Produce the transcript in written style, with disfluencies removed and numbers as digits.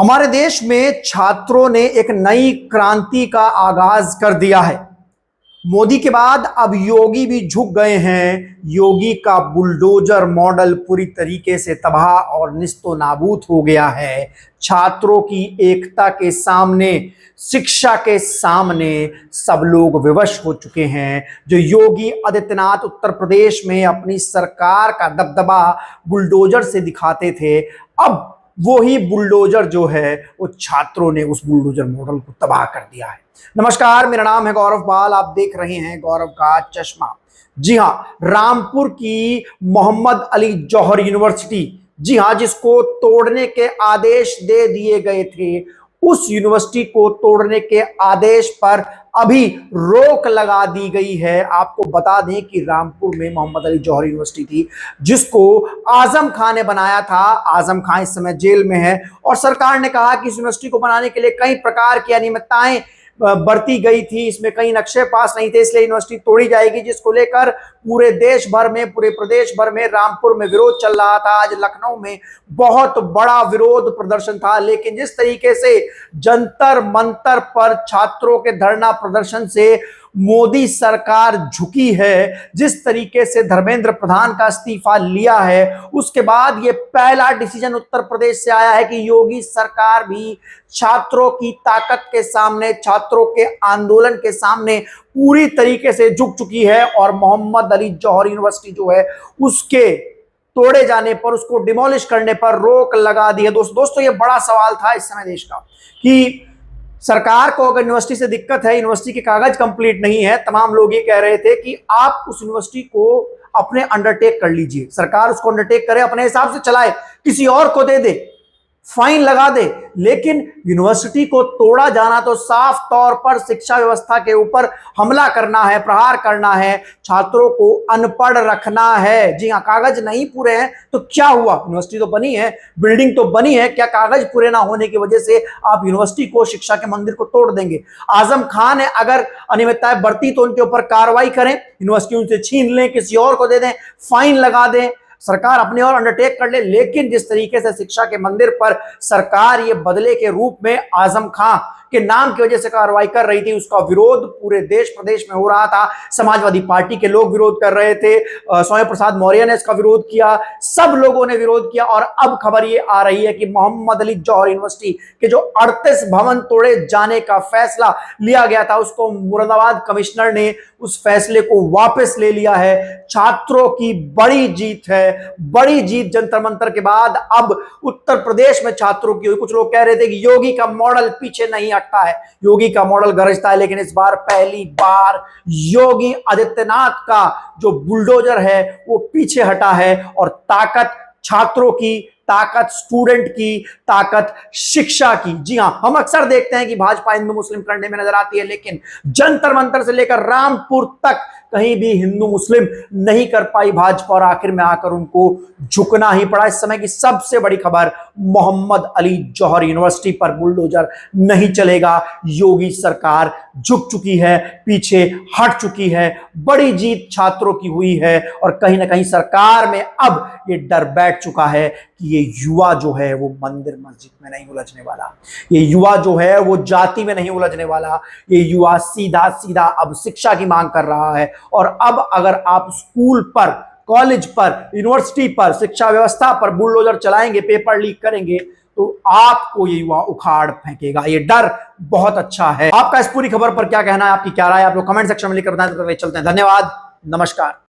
हमारे देश में छात्रों ने एक नई क्रांति का आगाज कर दिया है। मोदी के बाद अब योगी भी झुक गए हैं। योगी का बुलडोजर मॉडल पूरी तरीके से तबाह और निस्तो नाबूद हो गया है। छात्रों की एकता के सामने, शिक्षा के सामने सब लोग विवश हो चुके हैं। जो योगी आदित्यनाथ उत्तर प्रदेश में अपनी सरकार का दबदबा बुलडोजर से दिखाते थे, अब वो ही बुलडोजर जो है वो छात्रों ने उस बुलडोजर मॉडल को तबाह कर दिया है। नमस्कार, मेरा नाम है गौरव पाल, आप देख रहे हैं गौरव का चश्मा। जी हां, रामपुर की मोहम्मद अली जौहर यूनिवर्सिटी, जी हां, जिसको तोड़ने के आदेश दे दिए गए थे, उस यूनिवर्सिटी को तोड़ने के आदेश पर अभी रोक लगा दी गई है। आपको बता दें कि रामपुर में मोहम्मद अली जौहर यूनिवर्सिटी थी, जिसको आजम खान ने बनाया था। आजम खान इस समय जेल में है और सरकार ने कहा कि इस यूनिवर्सिटी को बनाने के लिए कई प्रकार की अनियमितताएं बरती गई थी, इसमें कई नक्शे पास नहीं थे, इसलिए यूनिवर्सिटी तोड़ी जाएगी, जिसको लेकर पूरे देश भर में, पूरे प्रदेश भर में, रामपुर में विरोध चल रहा था। आज लखनऊ में बहुत बड़ा विरोध प्रदर्शन था, लेकिन जिस तरीके से जंतर मंतर पर छात्रों के धरना प्रदर्शन से मोदी सरकार झुकी है, जिस तरीके से धर्मेंद्र प्रधान का इस्तीफा लिया है, उसके बाद ये पहला डिसीजन उत्तर प्रदेश से आया है कि योगी सरकार भी छात्रों की ताकत के सामने, छात्रों के आंदोलन के सामने पूरी तरीके से झुक चुकी है और मोहम्मद अली जौहर यूनिवर्सिटी जो है उसके तोड़े जाने पर, उसको डिमोलिश करने पर रोक लगा दी है। दोस्तों ये बड़ा सवाल था इस समय देश का कि सरकार को अगर यूनिवर्सिटी से दिक्कत है, यूनिवर्सिटी के कागज कंप्लीट नहीं है, तमाम लोग ये कह रहे थे कि आप उस यूनिवर्सिटी को अपने अंडरटेक कर लीजिए, सरकार उसको अंडरटेक करे, अपने हिसाब से चलाए, किसी और को दे दे, फाइन लगा दे। लेकिन यूनिवर्सिटी को तोड़ा जाना तो साफ तौर पर शिक्षा व्यवस्था के ऊपर हमला करना है, प्रहार करना है, छात्रों को अनपढ़ रखना है। जी हां, कागज नहीं पूरे हैं तो क्या हुआ, यूनिवर्सिटी तो बनी है, बिल्डिंग तो बनी है, क्या कागज पूरे ना होने की वजह से आप यूनिवर्सिटी को, शिक्षा के मंदिर को तोड़ देंगे? आजम खान ने अगर अनियमितताएं बरती तो उनके ऊपर कार्रवाई करें, यूनिवर्सिटी उनसे छीन लें, किसी और को दे दें, फाइन लगा दें, सरकार अपने और अंडरटेक कर ले। लेकिन जिस तरीके से शिक्षा के मंदिर पर सरकार ये बदले के रूप में आजम खां के नाम की वजह से कार्रवाई कर रही थी, उसका विरोध पूरे देश प्रदेश में हो रहा था। समाजवादी पार्टी के लोग विरोध कर रहे थे, स्वामी प्रसाद मौर्य ने इसका विरोध किया, सब लोगों ने विरोध किया। और अब खबर ये आ रही है कि मोहम्मद अली जौहर यूनिवर्सिटी के जो 38 भवन तोड़े जाने का फैसला लिया गया था, उसको मुरादाबाद कमिश्नर ने उस फैसले को वापस ले लिया है। छात्रों की बड़ी जीत है, बड़ी जीत जंतर मंतर के बाद अब उत्तर प्रदेश में छात्रों की हुई। कुछ लोग कह रहे थे कि योगी का मॉडल पीछे नहीं हटता है, योगी का मॉडल गरजता है, लेकिन इस बार पहली बार योगी आदित्यनाथ का जो बुलडोजर है वो पीछे हटा है और ताकत छात्रों की, ताकत स्टूडेंट की, ताकत शिक्षा की। जी हां, हम अक्सर देखते हैं कि भाजपा हिंदू मुस्लिम करने में नजर आती है, लेकिन जंतर मंतर से लेकर रामपुर तक कहीं भी हिंदू मुस्लिम नहीं कर पाई भाजपा और आखिर में आकर उनको झुकना ही पड़ा। इस समय की सबसे बड़ी खबर, मोहम्मद अली जौहर यूनिवर्सिटी पर बुलडोजर नहीं चलेगा, योगी सरकार झुक चुकी है, पीछे हट चुकी है, बड़ी जीत छात्रों की हुई है और कहीं ना कहीं सरकार में अब ये डर बैठ चुका है कि ये युवा जो है वो मंदिर मस्जिद में नहीं उलझने वाला, ये युवा जो है वो जाति में नहीं उलझने वाला, ये युवा सीधा सीधा अब शिक्षा की मांग कर रहा है। और अब अगर आप स्कूल पर, कॉलेज पर, यूनिवर्सिटी पर, शिक्षा व्यवस्था पर बुलडोजर चलाएंगे, पेपर लीक करेंगे, तो आपको ये युवा उखाड़ फेंकेगा। ये डर बहुत अच्छा है। आपका इस पूरी खबर पर क्या कहना है, आपकी क्या राय, आप लोग कमेंट सेक्शन में लिखकर बताएं। चलते हैं, धन्यवाद, नमस्कार।